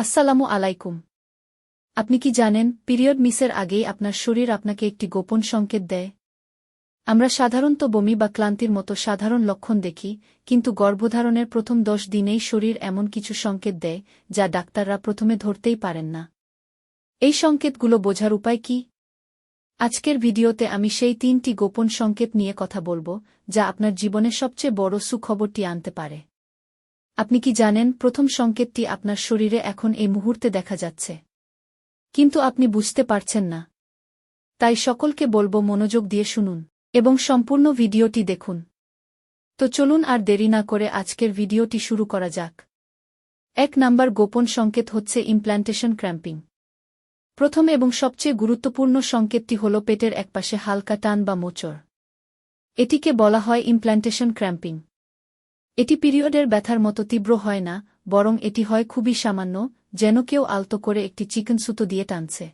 আসসালামু আলাইকুম। আপনি কি জানেন, পিরিয়ড মিসের আগেই আপনার শরীর আপনাকে একটি গোপন সংকেত দেয়? আমরা সাধারণত বমি বা ক্লান্তির মতো সাধারণ লক্ষণ দেখি, কিন্তু গর্ভধারণের প্রথম 10 দিনেই শরীর এমন কিছু সংকেত দেয়, যা ডাক্তাররা প্রথমে ধরতেই পারেন না। এই সংকেতগুলো বোঝার উপায় কি? আজকের ভিডিওতে আমি সেই 3টি গোপন সংকেত নিয়ে কথা বলবো, যা আপনার জীবনে সবচেয়ে বড় সুখবরটি আনতে পারে। আপনি কি জানেন, প্রথম সংকেতটি আপনার শরীরে এখন এই মুহূর্তে দেখা যাচ্ছে, কিন্তু আপনি বুঝতে পারছেন না। তাই সকলকে বলবো, মনোযোগ দিয়ে শুনুন এবং সম্পূর্ণ ভিডিওটি দেখুন। তো চলুন আর দেরি না করে আজকের ভিডিওটি শুরু করা যাক। 1 নাম্বার গোপন সংকেত হচ্ছে ইমপ্ল্যান্টেশন ক্র্যাম্পিং। প্রথম এবং সবচেয়ে গুরুত্বপূর্ণ সংকেতটি হল পেটের একপাশে হালকা টান বা মোচড়। এটিকে বলা হয় ইমপ্ল্যান্টেশন ক্র্যাম্পিং। এটি পিরিয়ডের ব্যথার মতো তীব্র হয় না, বরং এটি হয় খুবই সামান্য, যেন কেউ আলতো করে একটি চিকেন সুতো দিয়ে টানছে।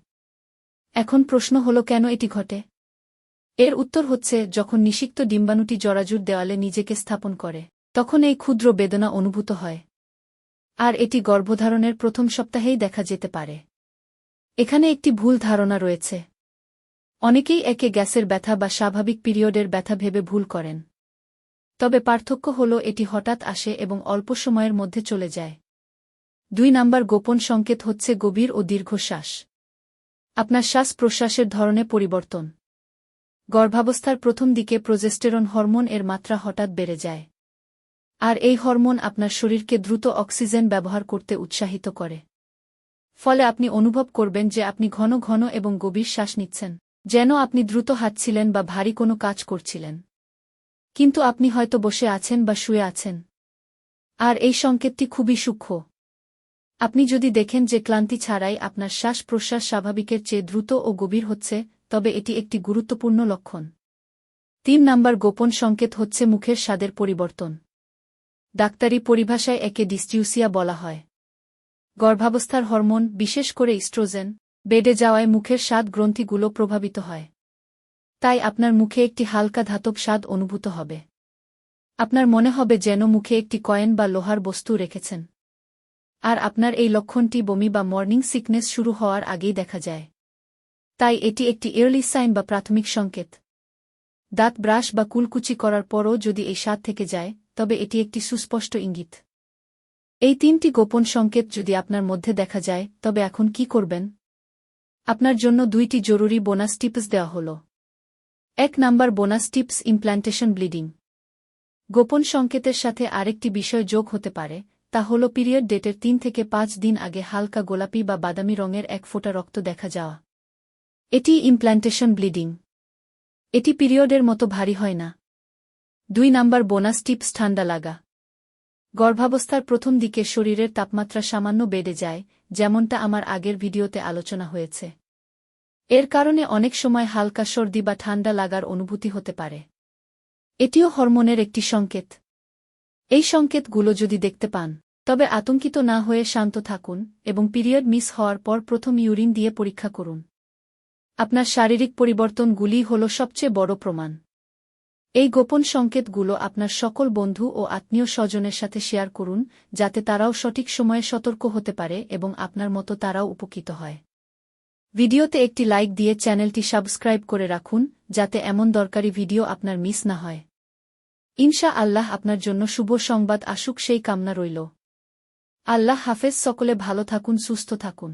এখন প্রশ্ন হল, কেন এটি ঘটে? এর উত্তর হচ্ছে, যখন নিষিক্ত ডিম্বাণুটি জরাজুর দেওয়ালে নিজেকে স্থাপন করে, তখন এই ক্ষুদ্র বেদনা অনুভূত হয়। আর এটি গর্ভধারণের প্রথম সপ্তাহেই দেখা যেতে পারে। এখানে একটি ভুল ধারণা রয়েছে। অনেকেই একে গ্যাসের ব্যথা বা স্বাভাবিক পিরিয়ডের ব্যথা ভেবে ভুল করেন। তবে পার্থক্য হল, এটি হঠাৎ আসে এবং অল্প সময়ের মধ্যে চলে যায়। 2 নাম্বার গোপন সংকেত হচ্ছে গভীর ও দীর্ঘশ্বাস। আপনার শ্বাস-প্রশ্বাসের ধরনে পরিবর্তন। গর্ভাবস্থার প্রথম দিকে প্রজেস্টেরন হরমোন এর মাত্রা হঠাৎ বেড়ে যায়। আর এই হরমোন আপনার শরীরকে দ্রুত অক্সিজেন ব্যবহার করতে উৎসাহিত করে। ফলে আপনি অনুভব করবেন যে আপনি ঘন ঘন এবং গভীর শ্বাস নিচ্ছেন, যেন আপনি দ্রুত হাঁটছিলেন বা ভারী কোনো কাজ করছিলেন। কিন্তু আপনি হয়তো বসে আছেন বা শুয়ে আছেন। আর এই সংকেতটি খুবই সূক্ষ্ম। আপনি যদি দেখেন যে ক্লান্তি ছাড়াই আপনার শ্বাস-প্রশ্বাস স্বাভাবিকের চেয়ে দ্রুত ও গভীর হচ্ছে, তবে এটি একটি গুরুত্বপূর্ণ লক্ষণ। 3 নাম্বার গোপন সংকেত হচ্ছে মুখের স্বাদের পরিবর্তন। ডাক্তারি পরিভাষায় একে ডিসটিউসিয়া বলা হয়। গর্ভাবস্থার হরমোন, বিশেষ করে ইস্ট্রোজেন, বেড়ে যাওয়ায় মুখের স্বাদ গ্রন্থিগুলো প্রভাবিত হয়। তাই আপনার মুখে একটি হালকা ধাতব স্বাদ অনুভূত হবে। আপনার মনে হবে যেন মুখে একটি কয়েন বা লোহার বস্তু রেখেছেন। আর আপনার এই লক্ষণটি বমি বা মর্নিং সিকনেস শুরু হওয়ার আগেই দেখা যায়। তাই এটি একটি আর্লি সাইন বা প্রাথমিক সংকেত। দাঁত ব্রাশ বা কুলকুচি করার পরও যদি এই স্বাদ থেকে যায়, তবে এটি একটি সুস্পষ্ট ইঙ্গিত। এই 3টি গোপন সংকেত যদি আপনার মধ্যে দেখা যায়, তবে এখন কি করবেন? আপনার জন্য 2টি জরুরি বোনাস টিপস দেওয়া হল। 1 number bonus tips, implantation bleeding. গোপন সংকেতের সাথে আরেকটি বিষয় যোগ হতে পারে, তা হল পিরিয়ড ডেটের 3 থেকে 5 দিন আগে হালকা গোলাপি বা বাদামি রঙের এক ফোঁটা রক্ত দেখা যাওয়া। এটি ইমপ্ল্যান্টেশন ব্লিডিং। এটি পিরিয়ডের মতো ভারী হয় না। 2 নাম্বার বোনাস টিপস, ঠান্ডা লাগা। গর্ভাবস্থার প্রথম দিকে শরীরের তাপমাত্রা সামান্য বেড়ে যায়, যেমনটা আমার আগের ভিডিওতে আলোচনা হয়েছে। এর কারণে অনেক সময় হালকা সর্দি বা ঠান্ডা লাগার অনুভূতি হতে পারে। এটিও হরমোনের একটি সংকেত। এই সংকেতগুলো যদি দেখতে পান, তবে আতঙ্কিত না হয়ে শান্ত থাকুন এবং পিরিয়ড মিস হওয়ার পর প্রথম ইউরিন দিয়ে পরীক্ষা করুন। আপনার শারীরিক পরিবর্তনগুলিই হল সবচেয়ে বড় প্রমাণ। এই গোপন সংকেতগুলো আপনার সকল বন্ধু ও আত্মীয় স্বজনের সাথে শেয়ার করুন, যাতে তারাও সঠিক সময়ে সতর্ক হতে পারে এবং আপনার মতো তারাও উপকৃত হয়। ভিডিওতে একটি লাইক দিয়ে চ্যানেলটি সাবস্ক্রাইব করে রাখুন, যাতে এমন দরকারি ভিডিও আপনার মিস না হয়। ইনশাআল্লাহ আপনার জন্য শুভ সংবাদ আসুক, সেই কামনা রইল। আল্লাহ হাফেজ। সকলে ভালো থাকুন, সুস্থ থাকুন।